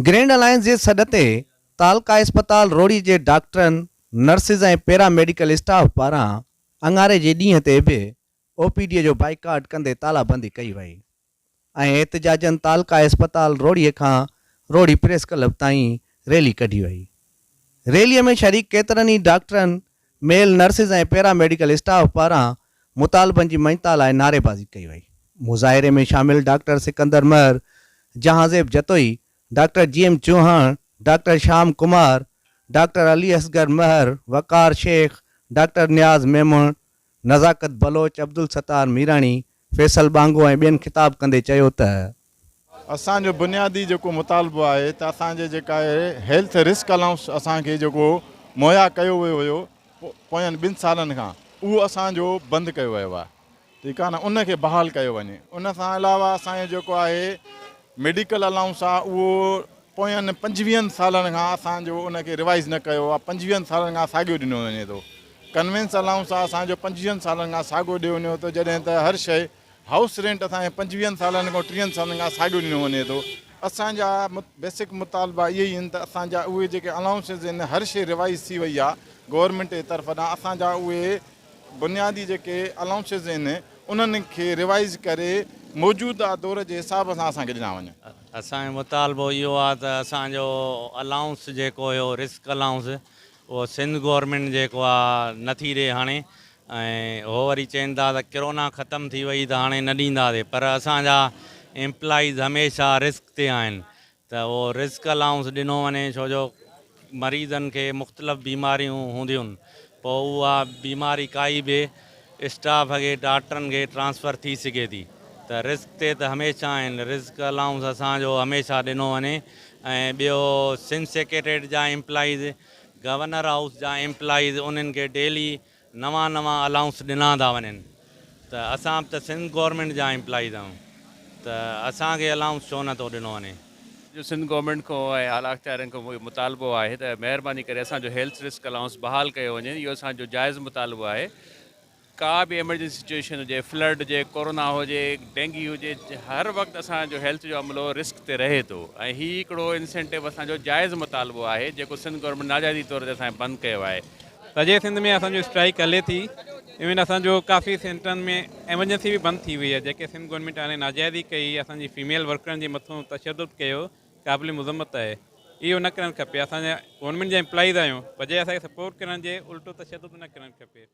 Grand alliance जे सॾ ते तालका अस्पताल रोड़ी जे डॉक्टरनि, नर्सिस ऐं पैरामेडिकल स्टाफ पारां अंगारे जे ॾींहं ते बि ओपीडीअ जो बाइकाट कंदे तालाबंदी कई वई ऐं एहतिजाजनि तालका अस्पताल रोड़ीअ खां रोड़ी प्रेस क्लब ताईं रैली कढी वई। रैलीअ में शरीक केतिरनि ई डॉक्टरनि, मेल नर्सिस ऐं पैरामेडिकल स्टाफ पारां मुतालबनि जी मञता लाइ नारेबाज़ी कई वई। मुज़ाहिरे में शामिल doctor Sikandar Mahar, Jahanzeb Jatoi, doctor GM Chauhan, doctor Shyam Kumar, doctor Ali Asghar Mahar, Waqar Shaikh, doctor Niaz Memon, Nazakat Baloch, Abdul Sattar Mirani, Faisal Bango ऐं ॿियनि खिताब कंदे चयो त असांजो बुनियादी जेको मुतालबो आहे त असांजे जेका आहे हेल्थ रिस्क अलाउंस असांखे जेको मुहैया कयो वियो हुयो पोयनि 2 सालनि खां, उहो असांजो बंदि कयो वियो आहे। ठीकु आहे न, उनखे बहाल कयो वञे। उन सां अलावा असांजो जेको आहे मेडिकल अलाउंस आहे उहो पोयनि 25 सालनि खां असांजो उनखे रिवाइज़ न कयो आहे, 25 सालनि खां साॻियो ॾिनो वञे थो। कन्वेंस अलाउंस आहे असांजो 25 सालनि खां साॻियो ॾिनो वञे थो, जॾहिं त हर शइ हाउस रेंट असांजे 25 सालनि खां 30 सालनि खां साॻियो ॾिनो वञे थो। असांजा बेसिक मुतालबा इहे ई आहिनि त असांजा उहे जेके अलाउंसिस आहिनि, हर शइ रिवाइज़ थी वई आहे गवर्नमेंट जे तरफ़ ॾांहुं। असांजा उहे बुनियादी जेके अलाउंसिस आहिनि उन्हनि खे रिवाइज़ करे मौजूदा दौर जे हिसाब सां असांखे ॾिना वञनि। असांजो मुतालबो इहो आहे त असांजो अलाउंस जेको हुयो रिस्क अलाउंस, उहो सिंध गवर्नमेंट जेको आहे नथी ॾिए हाणे। ऐं हो वरी चवनि था त कोरोना ख़तमु थी वई त हाणे न ॾींदासीं, पर असांजा एम्प्लॉइज़ हमेशह रिस्क ते आहिनि त उहो रिस्क अलाउंस ॾिनो वञे, छो जो मरीज़नि खे मुख़्तलिफ़ बीमारियूं हूंदियूं आहिनि, पोइ उहा बीमारी काई बि स्टाफ खे डॉक्टरनि खे ट्रांसफ़र थी सघे थी, त रिस्क ते त हमेशह आहिनि। रिस्क अलाउंस असांजो हमेशह ॾिनो वञे। ऐं ॿियो सिंध सेक्रेटरीट जा एम्प्लॉइज़, गवर्नर हाउस जा एम्प्लॉइज़, उन्हनि खे डेली नवां अलाउंस ॾिना था वञनि। त असां बि त सिंध गवर्नमेंट जा एम्प्लॉइज़ आहियूं, त असांखे अलाउंस छो नथो ॾिनो वञे। जो सिंध गवर्नमेंट को ऐं आला अख़्तियारनि खां मुतालबो आहे त महिरबानी करे असांजो हेल्थ रिस्क अलाउंस बहाल कयो वञे। इहो असांजो जाइज़ मुतालबो आहे। का बि एमरजेंसी सिचुएशन हुजे, फ्लड हुजे, कोरोना हुजे, डेंगी हुजे, हर वक़्तु असांजो हेल्थ जो अमलो रिस्क ते रहे थो। ऐं हीउ हिकिड़ो इंसेंटिव असांजो जाइज़ मुतालबो आहे जेको सिंध गवर्नमेंट नाजाइज़ी तौर ते असांखे बंदि कयो आहे। सॼे सिंध में असांजो स्ट्राइक हले थी। इवन असांजो काफ़ी सेंटरनि में एमरजेंसी बि बंदि थी वई आहे, जेके सिंध गवर्नमेंट हाणे नाजाइज़ी कई, असांजी फीमेल वर्करनि जे मथां तशदुद कयो, क़ाबिल मुज़म्मत आहे। इहो न करणु खपे। असांजा गवर्नमेंट जा एम्प्लॉइज़ आहियूं, बजाए असांखे सपोर्ट करण जे उल्टो तशदुद न करणु खपे।